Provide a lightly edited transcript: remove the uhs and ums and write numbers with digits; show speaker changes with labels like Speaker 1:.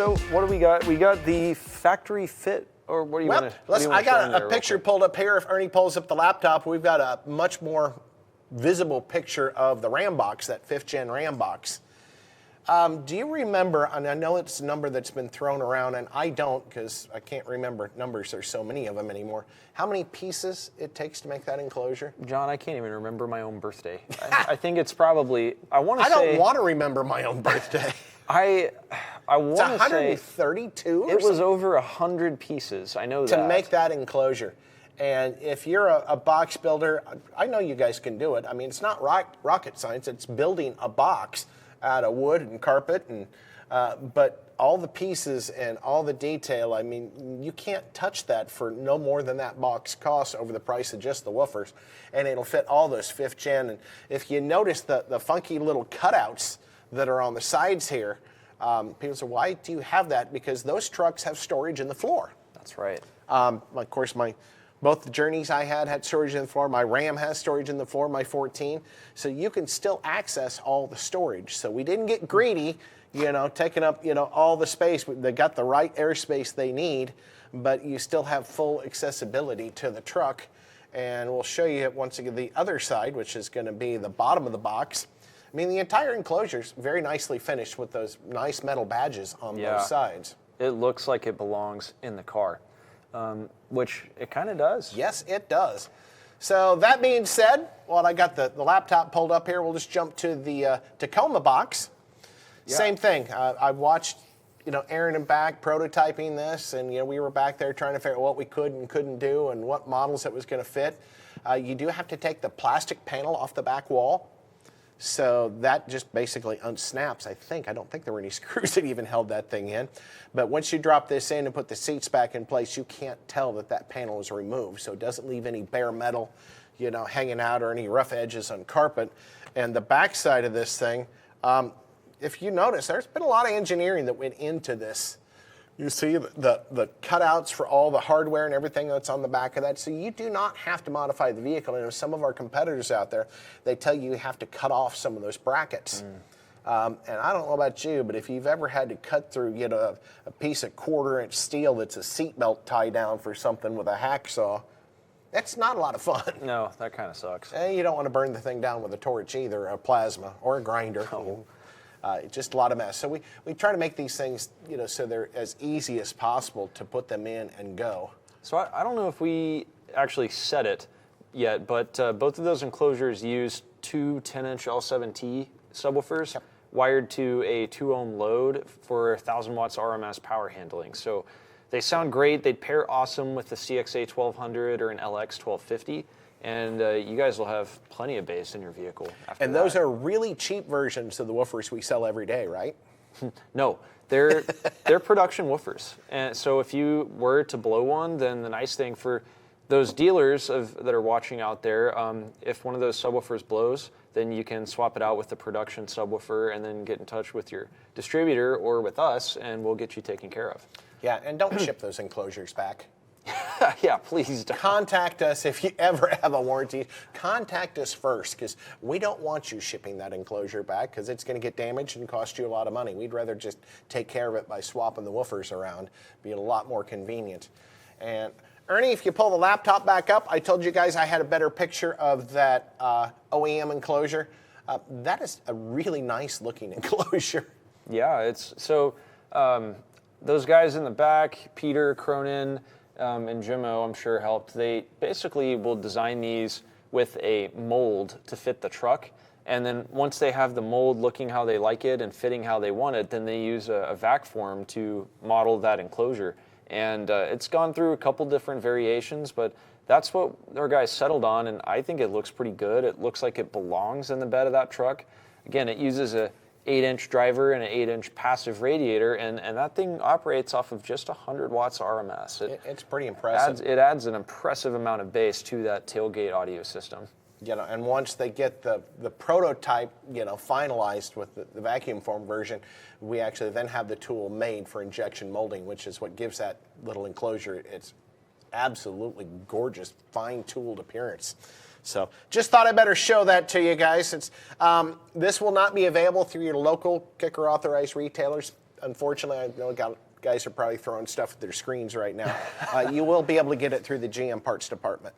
Speaker 1: So what do we got? We got the factory fit, or what do you want to?
Speaker 2: I got a picture pulled up here. If Ernie pulls up the laptop, we've got a much more visible picture of the Ram box, that 5th gen Ram box. Do you remember, and I know it's a number that's been thrown around, and I don't because I can't remember numbers, there's so many of them anymore, how many pieces it takes to make that enclosure?
Speaker 1: John, I can't even remember my own birthday. I think it's probably, I
Speaker 2: don't want to remember my own birthday.
Speaker 1: I want to say
Speaker 2: 132
Speaker 1: it was over 100 pieces, I know that.
Speaker 2: To make that enclosure. And if you're a box builder, I know you guys can do it. I mean, it's not rocket science, it's building a box out of wood and carpet, and but all the pieces and all the detail, I mean, you can't touch that for no more than that box costs over the price of just the woofers, and it'll fit all those 5th gen. And if you notice the funky little cutouts that are on the sides here, people say, why do you have that? Because those trucks have storage in the floor.
Speaker 1: That's right.
Speaker 2: Of course, both the Journeys I had storage in the floor. My Ram has storage in the floor, my 14. So you can still access all the storage. So we didn't get greedy, taking up, all the space. They got the right airspace they need, but you still have full accessibility to the truck. And we'll show you once again the other side, which is going to be the bottom of the box. I mean, the entire enclosure is very nicely finished with those nice metal badges on both sides.
Speaker 1: It looks like it belongs in the car. Which it kind of does.
Speaker 2: Yes, it does. So that being said, I got the laptop pulled up here. We'll just jump to the Tacoma box. Yeah. Same thing. I watched, Aaron and back prototyping this, and we were back there trying to figure out what we could and couldn't do and what models it was going to fit. You do have to take the plastic panel off the back wall. So that just basically unsnaps, I think. I don't think there were any screws that even held that thing in. But once you drop this in and put the seats back in place, you can't tell that panel is removed. So it doesn't leave any bare metal, hanging out or any rough edges on carpet. And the back side of this thing, if you notice, there's been a lot of engineering that went into this. You see the cutouts for all the hardware and everything that's on the back of that. So you do not have to modify the vehicle. And some of our competitors out there, they tell you have to cut off some of those brackets. And I don't know about you, but if you've ever had to cut through, a piece of 1/4-inch steel that's a seatbelt tie down for something with a hacksaw, that's not a lot of fun.
Speaker 1: No, that kind of sucks.
Speaker 2: And you don't want to burn the thing down with a torch either, a plasma or a grinder.
Speaker 1: No.
Speaker 2: Just a lot of mess. So we try to make these things, so they're as easy as possible to put them in and go.
Speaker 1: So I don't know if we actually said it yet, but both of those enclosures use two 10-inch L7T subwoofers wired to a 2-ohm load for 1,000 watts RMS power handling. So they sound great. They'd pair awesome with the CXA 1200 or an LX 1250. And you guys will have plenty of bass in your vehicle after that.
Speaker 2: And those are really cheap versions of the woofers we sell every day, right?
Speaker 1: No, they're production woofers. And so if you were to blow one, then the nice thing for those dealers that are watching out there, if one of those subwoofers blows, then you can swap it out with the production subwoofer and then get in touch with your distributor or with us, and we'll get you taken care of.
Speaker 2: Yeah, and don't ship those enclosures back.
Speaker 1: Yeah, please don't.
Speaker 2: Contact us if you ever have a warranty. Contact us first, because we don't want you shipping that enclosure back, because it's going to get damaged and cost you a lot of money. We'd rather just take care of it by swapping the woofers around. Be a lot more convenient. And Ernie, if you pull the laptop back up, I told you guys I had a better picture of that OEM enclosure. That is a really nice looking enclosure.
Speaker 1: Yeah, it's so those guys in the back, Peter, Cronin, and Jimmo, I'm sure helped. They basically will design these with a mold to fit the truck. And then once they have the mold looking how they like it and fitting how they want it, then they use a vac form to model that enclosure. And it's gone through a couple different variations, but that's what our guys settled on, and I think it looks pretty good. It looks like it belongs in the bed of that truck. Again, it uses a 8-inch driver and an 8-inch passive radiator, and that thing operates off of just 100 watts RMS.
Speaker 2: It's pretty impressive.
Speaker 1: It adds an impressive amount of bass to that tailgate audio system.
Speaker 2: And once they get the prototype, finalized with the vacuum form version, we actually then have the tool made for injection molding, which is what gives that little enclosure its absolutely gorgeous, fine-tooled appearance. So just thought I'd better show that to you guys. This will not be available through your local KICKER authorized retailers unfortunately, I know guys are probably throwing stuff at their screens right now. You will be able to get it through the GM parts department.